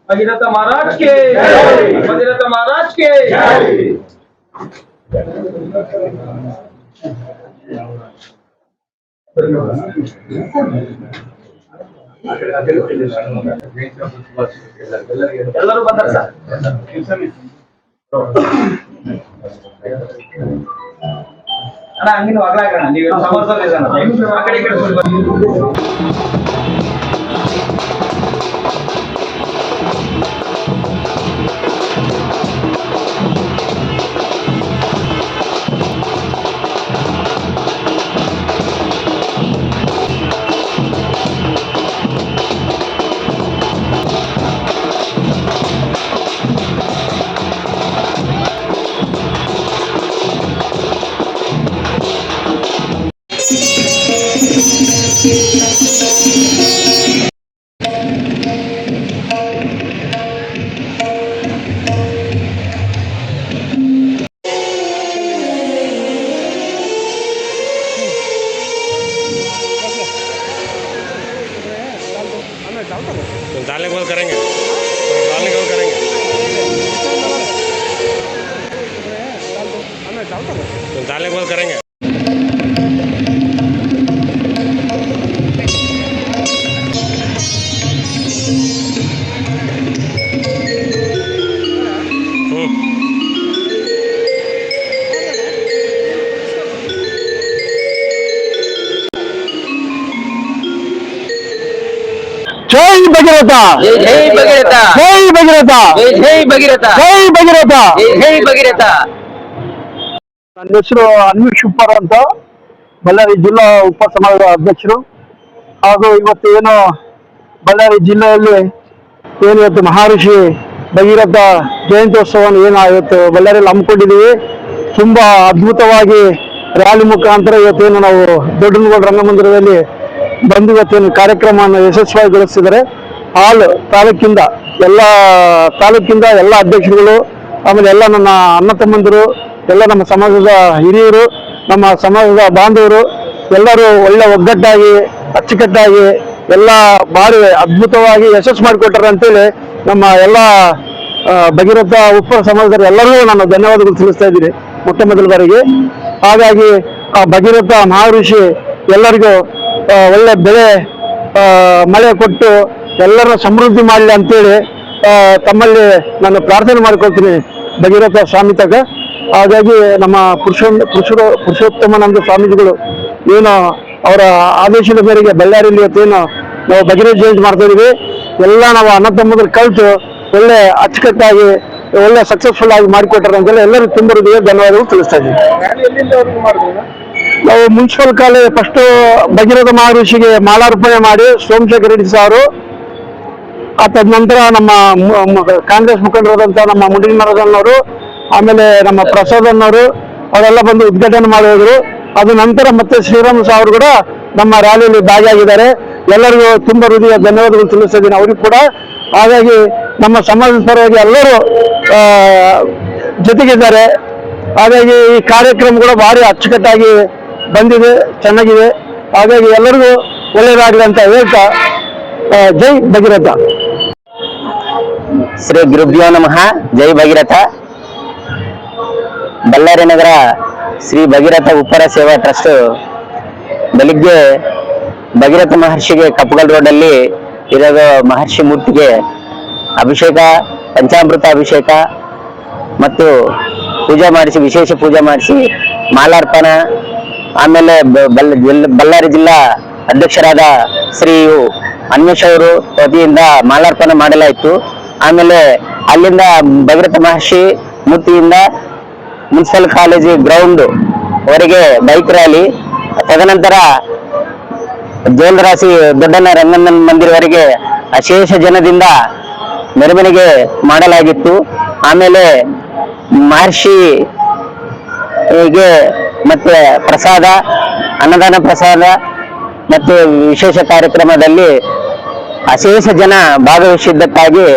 भगीरथ महाराज के भगीरथ महाराज के ಎಲ್ಲರೂ ಬಂದಾರ ಸರ್ ಅಣ್ಣ ಹಂಗಿನ ಅಗಲಾಗೋಣ ನೀವು ಸಮರ್ಥ ಆ ಕಡೆ डालने को करेंगे डालने को करेंगे डालने को करेंगे जय भगीरथ जय भगीरथ जय भगीरथ जय भगीरथ जय भगीरथ जय भगीरथ ನನ್ನ ಹೆಸರು ಅನ್ವೇಷ್ ಉಪ್ಪಾರ್ ಅಂತ ಬಳ್ಳಾರಿ ಜಿಲ್ಲಾ ಉಪ ಸಮಾಜದ ಅಧ್ಯಕ್ಷರು ಹಾಗೂ ಇವತ್ತು ಏನು ಬಳ್ಳಾರಿ ಜಿಲ್ಲೆಯಲ್ಲಿ ಏನು ಇವತ್ತು ಮಹರ್ಷಿ ಭಗೀರಥ ಜಯಂತ್ಯೋತ್ಸವವನ್ನು ಏನು ಇವತ್ತು ಬಳ್ಳಾರಿಯಲ್ಲಿ ಹಮ್ಮಿಕೊಂಡಿದ್ದೀವಿ. ತುಂಬಾ ಅದ್ಭುತವಾಗಿ ರ್ಯಾಲಿ ಮುಖಾಂತರ ಇವತ್ತೇನು ನಾವು ದೊಡ್ಡನಗೌಡ ರಂಗಮಂದಿರದಲ್ಲಿ ಬಂದು ಇವತ್ತೇನು ಕಾರ್ಯಕ್ರಮವನ್ನು ಯಶಸ್ವಿಗೊಳಿಸಿದ್ದಾರೆ. ಆಲ್ ತಾಲೂಕಿಂದ ಎಲ್ಲ ಅಧ್ಯಕ್ಷರುಗಳು, ಆಮೇಲೆ ಎಲ್ಲ ನನ್ನ ಅಣ್ಣ ತಮ್ಮಂದಿರು, ಎಲ್ಲ ನಮ್ಮ ಸಮಾಜದ ಹಿರಿಯರು, ನಮ್ಮ ಸಮಾಜದ ಬಾಂಧವರು ಎಲ್ಲರೂ ಒಳ್ಳೆ ಒಗ್ಗಟ್ಟಾಗಿ ಅಚ್ಚುಕಟ್ಟಾಗಿ ಎಲ್ಲ ಭಾರಿ ಅದ್ಭುತವಾಗಿ ಯಶಸ್ಸು ಮಾಡಿಕೊಟ್ಟಾರೆ ಅಂತೇಳಿ ನಮ್ಮ ಎಲ್ಲ ಭಗೀರಥ ಉಪ್ಪ ಸಮಾಜದವರು ಎಲ್ಲರಿಗೂ ನಾನು ಧನ್ಯವಾದಗಳು ತಿಳಿಸ್ತಾ ಇದ್ದೀನಿ ಮೊಟ್ಟ ಮೊದಲ ಬಾರಿಗೆ. ಹಾಗಾಗಿ ಆ ಭಗೀರಥ ಮಹರ್ಷಿ ಎಲ್ಲರಿಗೂ ಒಳ್ಳೆ ಬೆಳೆ ಮಳೆ ಕೊಟ್ಟು ಎಲ್ಲರನ್ನ ಸಮೃದ್ಧಿ ಮಾಡಲಿ ಅಂತೇಳಿ ತಮ್ಮಲ್ಲಿ ನಾನು ಪ್ರಾರ್ಥನೆ ಮಾಡ್ಕೊಳ್ತೀನಿ ಭಗೀರಥ ಸ್ವಾಮಿ ತಗ. ಹಾಗಾಗಿ ನಮ್ಮ ಪುರುಷೋತ್ತಮಾನಂದ ಸ್ವಾಮೀಜಿಗಳು ಏನು ಅವರ ಆದೇಶದ ಮೇರೆಗೆ ಬಳ್ಳಾರಿಯಲ್ಲಿ ಇವತ್ತೇನು ನಾವು ಭಗೀರಥ ಜಯಂತಿ ಮಾಡ್ತಾ ಇದೀವಿ. ಎಲ್ಲ ನಾವು ಅಣ್ಣ ತಮ್ಮ들 ಕಲಿತು ಒಳ್ಳೆ ಅಚ್ಚುಕಟ್ಟಾಗಿ ಒಳ್ಳೆ ಸಕ್ಸಸ್ಫುಲ್ ಆಗಿ ಮಾಡಿಕೊಟ್ಟಾರೆ ಅಂತೇಳಿ ಎಲ್ಲರೂ ತುಂಬ ಧನ್ಯವಾದಗಳು ತಿಳಿಸ್ತಾ ಇದ್ದೀವಿ. ನಾವು ಮುನ್ಸಿಪಲ್ ಕಾಲೇಜ್ ಫಸ್ಟ್ ಭಗೀರಥ ಮಹರ್ಷಿಗೆ ಮಾಲಾರ್ಪಣೆ ಮಾಡಿ ಸೋಮಶೇಖರ್ ರೆಡ್ಡಿ ಸಾರು, ಅದಾದ ನಂತರ ನಮ್ಮ ಕಾಂಗ್ರೆಸ್ ಮುಖಂಡರಾದಂಥ ನಮ್ಮ ಮುಂಡಿನ ಮರದನ್ನವರು, ಆಮೇಲೆ ನಮ್ಮ ಪ್ರಸಾದ್ ಅನ್ನೋರು ಅವರೆಲ್ಲ ಬಂದು ಉದ್ಘಾಟನೆ ಮಾಡಿ ಹೋದರು. ಅದ ನಂತರ ಮತ್ತೆ ಶ್ರೀರಾಮ್ ಸಾವರು ಕೂಡ ನಮ್ಮ ರ್ಯಾಲಿಯಲ್ಲಿ ಭಾಗಿಯಾಗಿದ್ದಾರೆ. ಎಲ್ಲರಿಗೂ ತುಂಬ ಹೃದಯ ಧನ್ಯವಾದಗಳು ತಿಳಿಸ್ತಾ ಇದ್ದೀನಿ ಅವ್ರಿಗೆ ಕೂಡ. ಹಾಗಾಗಿ ನಮ್ಮ ಸಮಾಜದ ಪರವಾಗಿ ಎಲ್ಲರೂ ಜೊತೆಗಿದ್ದಾರೆ. ಹಾಗಾಗಿ ಈ ಕಾರ್ಯಕ್ರಮ ಕೂಡ ಭಾರಿ ಅಚ್ಚುಕಟ್ಟಾಗಿ ಬಂದಿದೆ, ಚೆನ್ನಾಗಿದೆ. ಹಾಗಾಗಿ ಎಲ್ಲರಿಗೂ ಒಳ್ಳೆಯದಾಗಲಿ ಅಂತ ಹೇಳ್ತಾ ಜೈ ಭಗೀರಥ. ಶ್ರೀ ಗುರುಭ್ಯೋ ನಮಃ. ಜೈ ಭಗೀರಥ. ಬಳ್ಳಾರಿ ನಗರ ಶ್ರೀ ಭಗೀರಥ ಉಪ್ಪಾರ ಸೇವಾ ಟ್ರಸ್ಟ್ ಬೆಳಿಗ್ಗೆ ಭಗೀರಥ ಮಹರ್ಷಿಗೆ ಕಪ್ಪಗಲ್ ರೋಡಲ್ಲಿ ಇರೋದು ಮಹರ್ಷಿ ಮೂರ್ತಿಗೆ ಅಭಿಷೇಕ, ಪಂಚಾಮೃತ ಅಭಿಷೇಕ ಮತ್ತು ಪೂಜೆ ಮಾಡಿಸಿ, ವಿಶೇಷ ಪೂಜೆ ಮಾಡಿಸಿ ಮಾಲಾರ್ಪಣೆ, ಆಮೇಲೆ ಬಳ್ಳಾರಿ ಜಿಲ್ಲಾ ಅಧ್ಯಕ್ಷರಾದ ಶ್ರೀ ಅನ್ವೇಷ್ ಅವರು ವತಿಯಿಂದ ಮಾಲಾರ್ಪಣೆ ಮಾಡಲಾಯಿತು. ಆಮೇಲೆ ಅಲ್ಲಿಂದ ಭಗೀರಥ ಮಹರ್ಷಿ ಮೂರ್ತಿಯಿಂದ ಮುನ್ಸಿಪಲ್ ಕಾಲೇಜು ಗ್ರೌಂಡ್ ವರೆಗೆ ಬೈಕ್ ರ್ಯಾಲಿ, ತದನಂತರ ಜೋಲರಾಶಿ ದೊಡ್ಡನ ರಂಗನ ಮಂದಿರವರೆಗೆ ಅಶೇಷ ಜನದಿಂದ ಮೆರವಣಿಗೆ ಮಾಡಲಾಗಿತ್ತು. ಆಮೇಲೆ ಮತ್ತೆ ಪ್ರಸಾದ, ಅನ್ನದಾನ ಪ್ರಸಾದ ಮತ್ತು ವಿಶೇಷ ಕಾರ್ಯಕ್ರಮದಲ್ಲಿ ಅಶೇಷ ಜನ ಭಾಗವಹಿಸಿದ್ದಕ್ಕಾಗಿ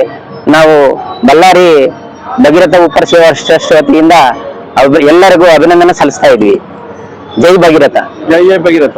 ನಾವು ಬಳ್ಳಾರಿ ಭಗೀರಥ ಉಪ್ಪರ ಸೇವಾ ಟ್ರಸ್ಟ್ ವತಿಯಿಂದ ಎಲ್ಲರಿಗೂ ಅಭಿನಂದನೆ ಸಲ್ಲಿಸ್ತಾ ಇದ್ವಿ. ಜೈ ಭಗೀರಥ. ಜೈ ಭಗೀರಥ.